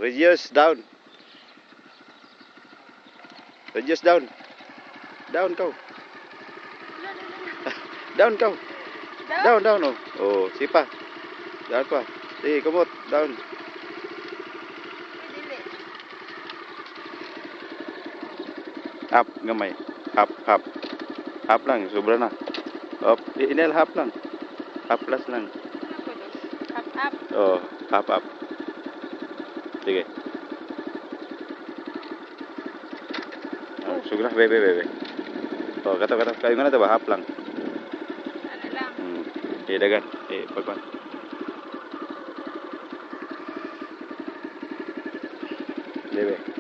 Reduce down. Reduce down. Down kau. Down kau. Down oh. Oh, sipa. Down pa. Sige, kumot. Down. Up gamay. Up. Up lang, sobra na. Up, inhale half lang. Half plus lang. Up. Oh, up. Sige. Oh, sugra, bebe. Oh, kata. Kayo nga na ba? Half lang. Ano lang. Dagan. Pagkuhan. Bebe.